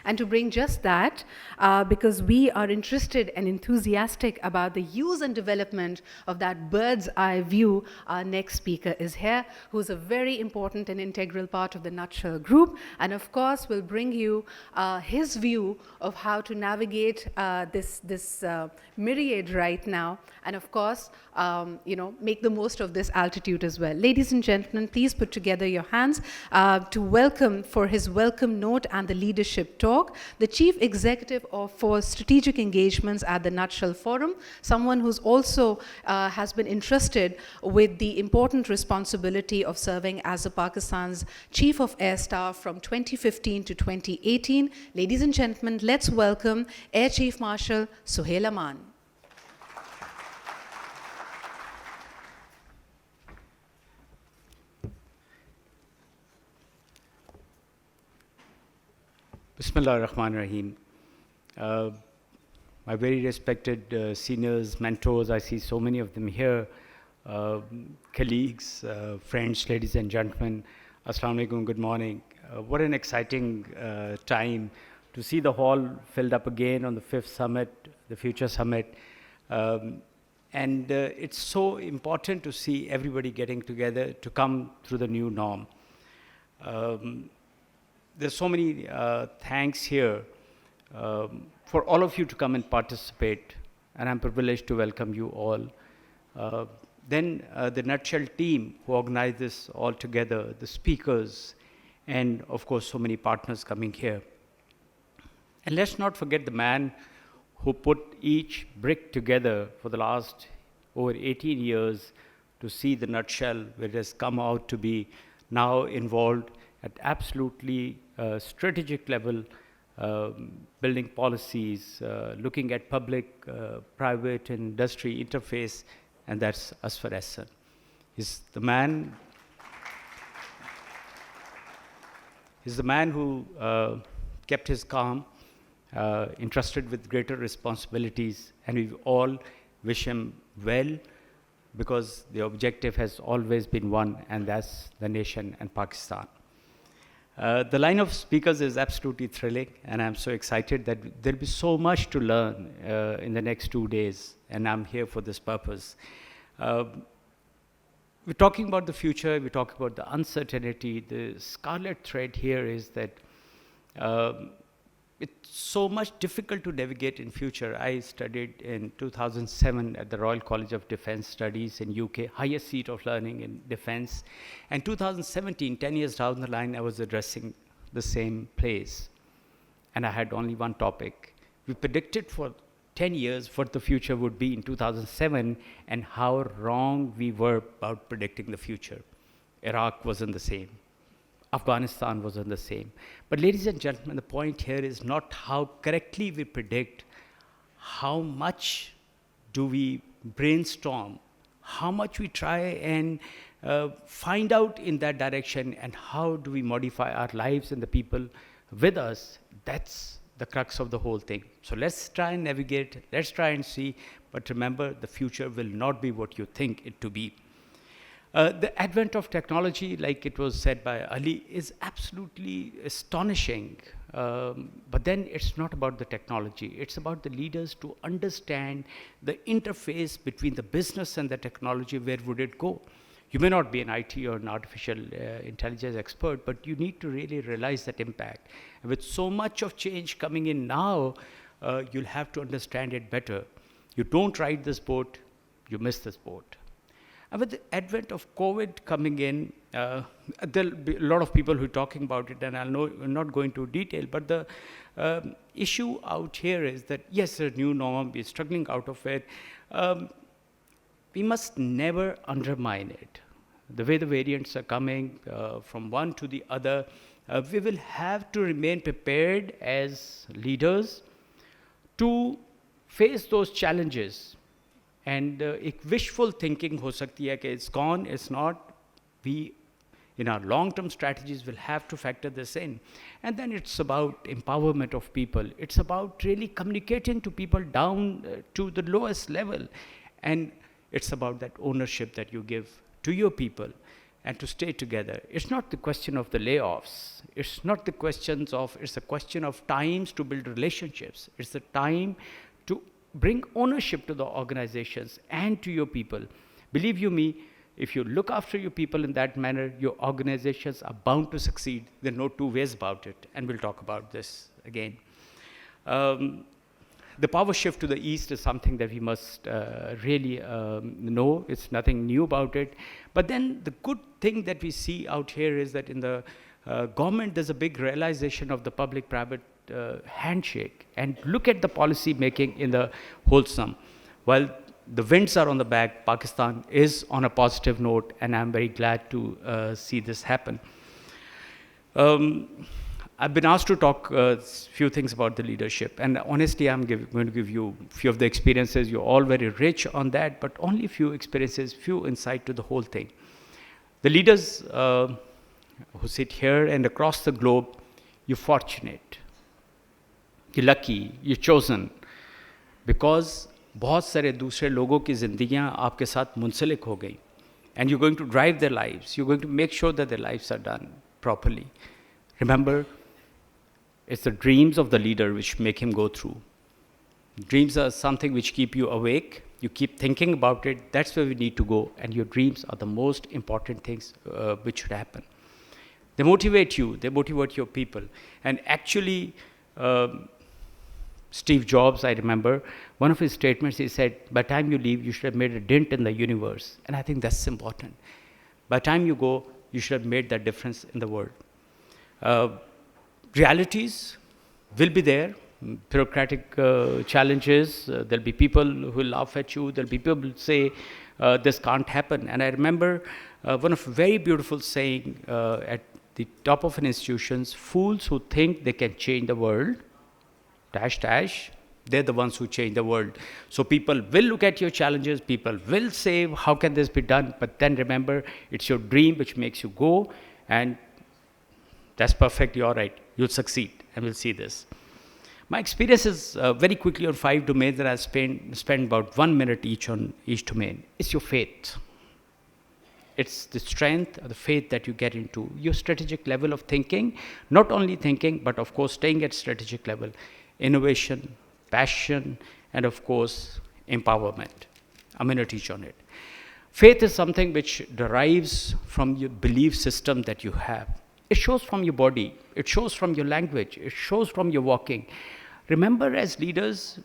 and to bring just that, because we are interested and enthusiastic about the use and development of that bird's eye view, our next speaker is here, who's a very important and integral part of the Nutshell Group, and of course will bring you his view of how to navigate this myriad right now, and of course, make the most of this altitude as well. Ladies and gentlemen, please put together your hands to welcome, for his welcome note and the leadership talk, the Chief Executive for Strategic Engagements at the Nutshell Forum, someone who's also has been entrusted with the important responsibility of serving as the Pakistan's Chief of Air Staff from 2015 to 2018. Ladies and gentlemen, let's welcome Air Chief Marshal Sohail Aman. Bismillah ar-Rahman ar-Rahim. My very respected seniors, mentors, I see so many of them here, colleagues, friends, ladies and gentlemen, Assalamu alaikum, good morning. What an exciting time to see the hall filled up again on the 5th summit, the Future Summit. And it's so important to see everybody getting together to come through the new norm. There's so many thanks here for all of you to come and participate, and I'm privileged to welcome you all. Then the Nutshell team who organized this all together, the speakers, and of course so many partners coming here. And let's not forget the man who put each brick together for the last over 18 years to see the Nutshell, where it has come out to be now involved at absolutely strategic level, building policies, looking at public, private, and industry interface, and that's Asfar Ahsan. He's the man who kept his calm, entrusted with greater responsibilities, and we all wish him well, because the objective has always been one, and that's the nation and Pakistan. The line of speakers is absolutely thrilling, and I'm so excited that there'll be so much to learn in the next 2 days, and I'm here for this purpose. We're talking about the future, we're talking about the uncertainty. The scarlet thread here is that it's so much difficult to navigate in future. I studied in 2007 at the Royal College of Defence Studies in UK, highest seat of learning in defence. And 2017, 10 years down the line, I was addressing the same place. And I had only one topic. We predicted for 10 years what the future would be in 2007 and how wrong we were about predicting the future. Iraq wasn't the same. Afghanistan was on the same. But ladies and gentlemen, the point here is not how correctly we predict, how much do we brainstorm, how much we try and find out in that direction, and how do we modify our lives and the people with us. That's the crux of the whole thing. So let's try and navigate, let's try and see, but remember, the future will not be what you think it to be. The advent of technology, like it was said by Ali, is absolutely astonishing. But then it's not about the technology. It's about the leaders to understand the interface between the business and the technology. Where would it go? You may not be an IT or an artificial intelligence expert, but you need to really realize that impact. And with so much of change coming in now, you'll have to understand it better. You don't ride this boat, you miss this boat. And with the advent of COVID coming in, there'll be a lot of people who are talking about it, and I'm not going into detail, but the issue out here is that, yes, there's a new norm, we're struggling out of it. We must never undermine it. The way the variants are coming from one to the other, we will have to remain prepared as leaders to face those challenges. And wishful thinking ho sakti hai ki it's gone, it's not. We, in our long-term strategies, will have to factor this in. And then it's about empowerment of people. It's about really communicating to people down to the lowest level. And it's about that ownership that you give to your people. and to stay together. It's not the question of the layoffs. It's not the questions of, it's a question of times to build relationships. It's the time to bring ownership to the organizations and to your people. Believe you me, if you look after your people in that manner, your organizations are bound to succeed. There are no two ways about it, and we'll talk about this again. The power shift to the east is something that we must really know. It's nothing new about it. But then the good thing that we see out here is that in the government, there's a big realization of the public-private handshake. And look at the policy making in the wholesome. While the winds are on the back, Pakistan is on a positive note, and I'm very glad to see this happen. I've been asked to talk a few things about the leadership, and honestly, I'm going to give you a few of the experiences. You're all very rich on that, but only a few experiences, few insight to the whole thing. The leaders who sit here and across the globe, you're fortunate, you're lucky, you're chosen, because बहुत सारे दूसरे लोगों की ज़िंदगियाँ आपके साथ मुंसलिक हो गई, and you're going to drive their lives. You're going to make sure that their lives are done properly. Remember, it's the dreams of the leader which make him go through. Dreams are something which keep you awake. You keep thinking about it. That's where we need to go. And your dreams are the most important things which should happen. They motivate you. They motivate your people. And actually, Steve Jobs, I remember, one of his statements, he said, by the time you leave, you should have made a dent in the universe. And I think that's important. By the time you go, you should have made that difference in the world. Realities will be there, bureaucratic challenges, there'll be people who will laugh at you, there'll be people who say, this can't happen. And I remember one of a very beautiful saying at the top of an institution, fools who think they can change the world, dash, dash, they're the ones who change the world. So people will look at your challenges, people will say, how can this be done? But then remember, it's your dream which makes you go, and that's perfectly all right. You'll succeed, and we'll see this. My experience is very quickly on 5 domains that I spend about 1 minute each on each domain. It's your faith. It's the strength, the faith that you get into, your strategic level of thinking, not only thinking, but of course staying at strategic level, innovation, passion, and of course empowerment. I'm going to teach on it. Faith is something which derives from your belief system that you have. It shows from your body, it shows from your language, it shows from your walking. Remember, as leaders,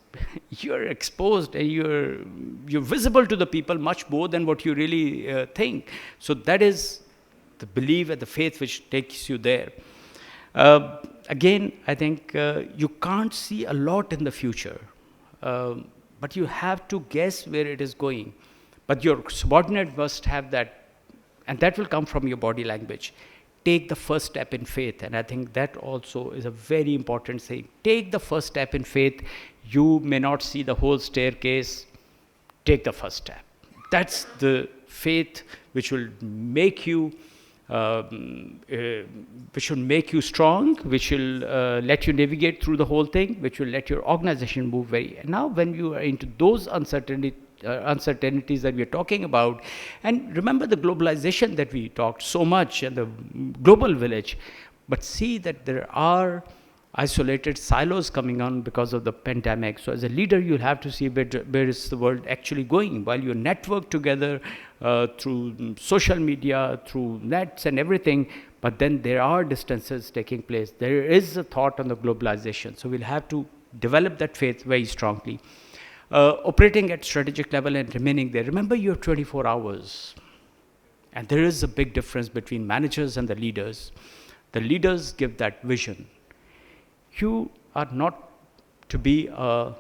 you're exposed and you're visible to the people much more than what you really think. So that is the belief and the faith which takes you there. Again, I think you can't see a lot in the future, but you have to guess where it is going. But your subordinate must have that, and that will come from your body language. Take the first step in faith, and I think that also is a very important thing. Take the first step in faith. You may not see the whole staircase. Take the first step. That's the faith which will make you strong, which will let you navigate through the whole thing, which will let your organization move very. And now when you are into those uncertainties that we are talking about, and remember the globalization that we talked so much, and the global village, but see that there are isolated silos coming on because of the pandemic. So as a leader, you'll have to see where is the world actually going, while you network together through social media, through nets and everything, but then there are distances taking place. There is a thought on the globalization. So we'll have to develop that faith very strongly. Operating at strategic level and remaining there. Remember, you have 24 hours. And there is a big difference between managers and the leaders. The leaders give that vision. You are not to be a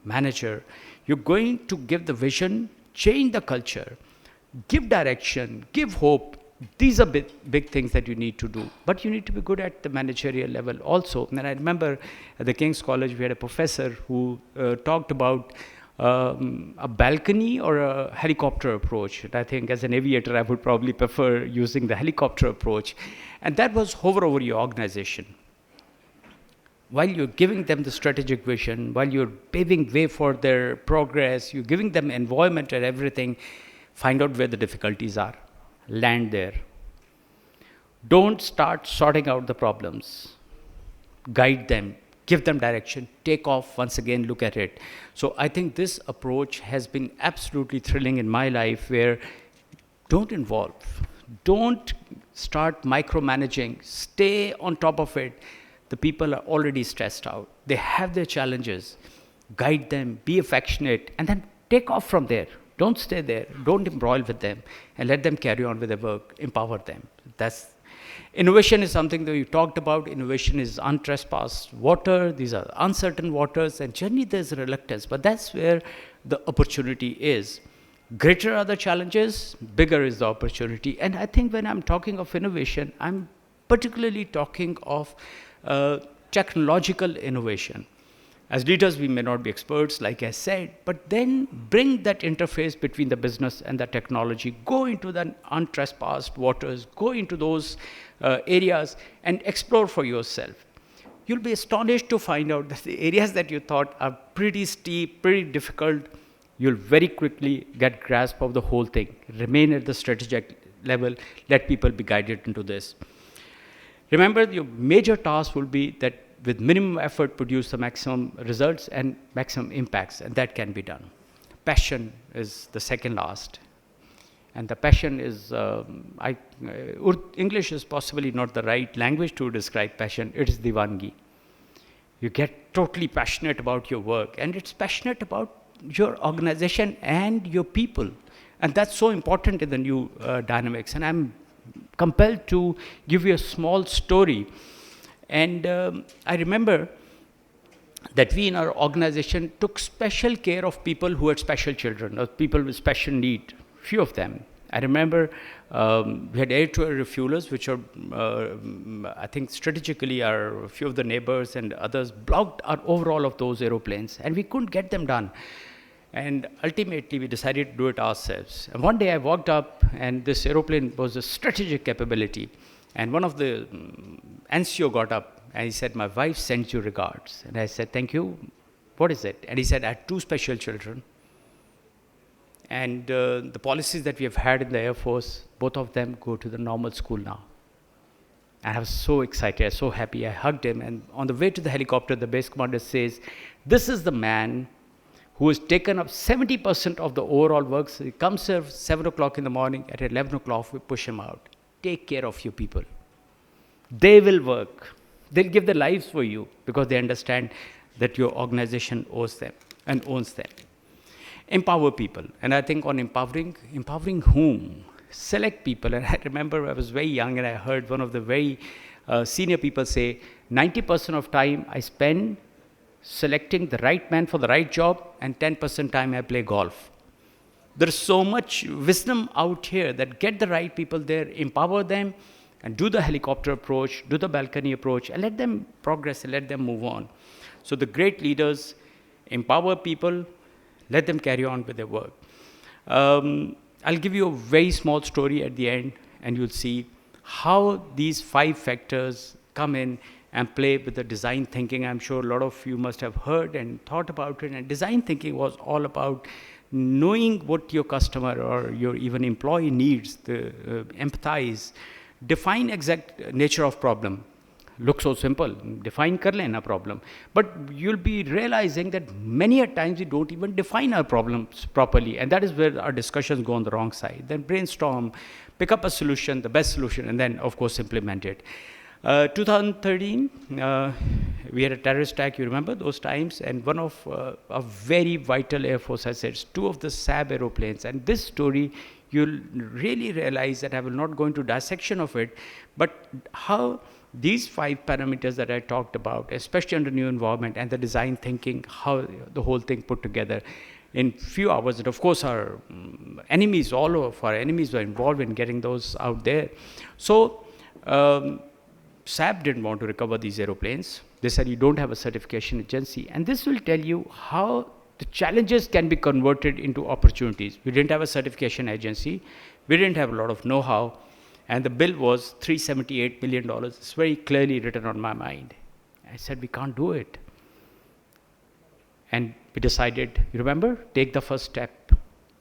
manager. You're going to give the vision, change the culture, give direction, give hope. These are big things that you need to do. But you need to be good at the managerial level also. And I remember at the King's College, we had a professor who talked about a balcony or a helicopter approach. And I think as an aviator, I would probably prefer using the helicopter approach. And that was hover over your organization. While you're giving them the strategic vision, while you're paving way for their progress, you're giving them environment and everything, find out where the difficulties are. land there. Don't start sorting out the problems. Guide them, give them direction, take off once again, look at it. So I think this approach has been absolutely thrilling in my life, where don't involve, don't start micromanaging, stay on top of it. The people are already stressed out, they have their challenges. Guide them, be affectionate, and then take off from there. Don't stay there, don't embroil with them, and let them carry on with their work, empower them. That's Innovation is something that you talked about. Innovation is untrespassed water. These are uncertain waters, and generally there's reluctance, but that's where the opportunity is. Greater are the challenges, bigger is the opportunity. And I think when I'm talking of innovation, I'm particularly talking of technological innovation. As leaders, we may not be experts, like I said, but then bring that interface between the business and the technology. Go into the untrespassed waters, go into those areas and explore for yourself. You'll be astonished to find out that the areas that you thought are pretty steep, pretty difficult, you'll very quickly get grasp of the whole thing. Remain at the strategic level, let people be guided into this. Remember, your major task will be that with minimum effort, produce the maximum results and maximum impacts, and that can be done. Passion is the second last. And the passion is, English is possibly not the right language to describe passion, it is divangi. You get totally passionate about your work, and it's passionate about your organization and your people. And that's so important in the new dynamics. And I'm compelled to give you a small story. And I remember that we in our organization took special care of people who had special children, or people with special need, few of them. I remember we had air-to-air refuelers, which are, I think strategically, a few of the neighbors and others blocked our overall of those aeroplanes, and we couldn't get them done. And ultimately, we decided to do it ourselves. And one day I walked up, and this aeroplane was a strategic capability. And one of the NCO got up, and he said, "My wife sends you regards." And I said, "Thank you. What is it?" And he said, "I had two special children. And the policies that we have had in the Air Force, both of them go to the normal school now." And I was so excited, I was so happy. I hugged him. And on the way to the helicopter, the base commander says, "This is the man who has taken up 70% of the overall work. So he comes here 7 o'clock in the morning, at 11 o'clock, we push him out. Take care of your people. They will work. They'll give their lives for you because they understand that your organization owes them and owns them." Empower people. And I think on empowering whom? Select people. And I remember I was very young, and I heard one of the very senior people say, 90% of time I spend selecting the right man for the right job, and 10% time I play golf. There's so much wisdom out here that get the right people there, empower them, and do the helicopter approach, do the balcony approach, and let them progress and let them move on. So the great leaders empower people, let them carry on with their work. I'll give you a very small story at the end, and you'll see how these 5 factors come in and play with the design thinking. I'm sure a lot of you must have heard and thought about it. And design thinking was all about knowing what your customer or your even employee needs, empathize, define exact nature of problem. Looks so simple, define kar lena problem. But you'll be realizing that many a times we don't even define our problems properly, and that is where our discussions go on the wrong side. Then brainstorm, pick up a solution, the best solution, and then of course implement it. 2013, we had a terrorist attack, you remember those times, and one of a very vital Air Force assets, 2 of the SAB aeroplanes, and this story, you'll really realize that I will not go into dissection of it, but how these 5 parameters that I talked about, especially under new environment and the design thinking, how the whole thing put together in few hours. And of course, our enemies, all of our enemies were involved in getting those out there. So, SAP didn't want to recover these aeroplanes. They said, you don't have a certification agency. And this will tell you how the challenges can be converted into opportunities. We didn't have a certification agency. We didn't have a lot of know-how. And the bill was $378 million. It's very clearly written on my mind. I said, we can't do it. And we decided, you remember, take the first step.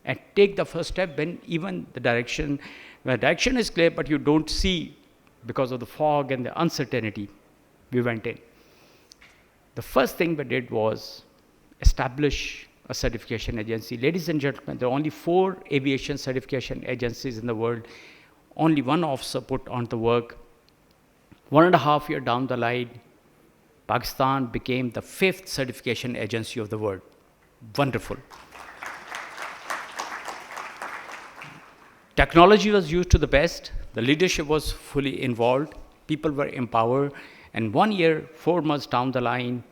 and take the first step when even the direction is clear, but you don't see because of the fog and the uncertainty. We went in. The first thing we did was establish a certification agency. Ladies and gentlemen, there are only 4 aviation certification agencies in the world. Only 1 officer put on the work. 1.5 years down the line, Pakistan became the 5th certification agency of the world. Wonderful. Technology was used to the best. The leadership was fully involved. People were empowered. And 1 year, 4 months down the line,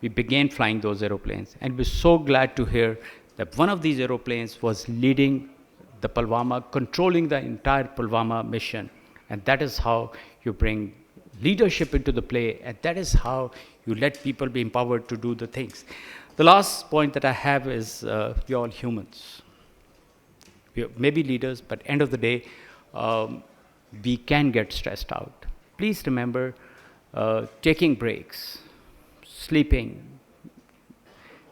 we began flying those aeroplanes. And we're so glad to hear that one of these aeroplanes was leading the Pulwama, controlling the entire Pulwama mission. And that is how you bring leadership into the play, and that is how you let people be empowered to do the things. The last point that I have is we're all humans. We may be leaders, but end of the day, we can get stressed out. Please remember taking breaks, sleeping,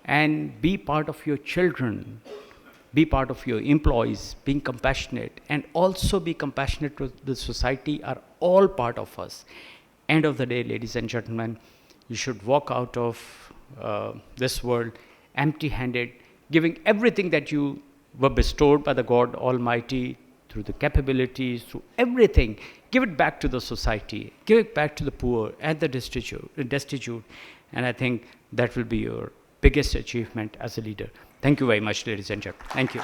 and be part of your children, be part of your employees, being compassionate, and also be compassionate to the society are all part of us. End of the day, ladies and gentlemen, you should walk out of this world empty-handed, giving everything that you were bestowed by the God Almighty through the capabilities, through everything. Give it back to the society, give it back to the poor and the destitute, and I think that will be your biggest achievement as a leader. Thank you very much, ladies and gentlemen. Thank you.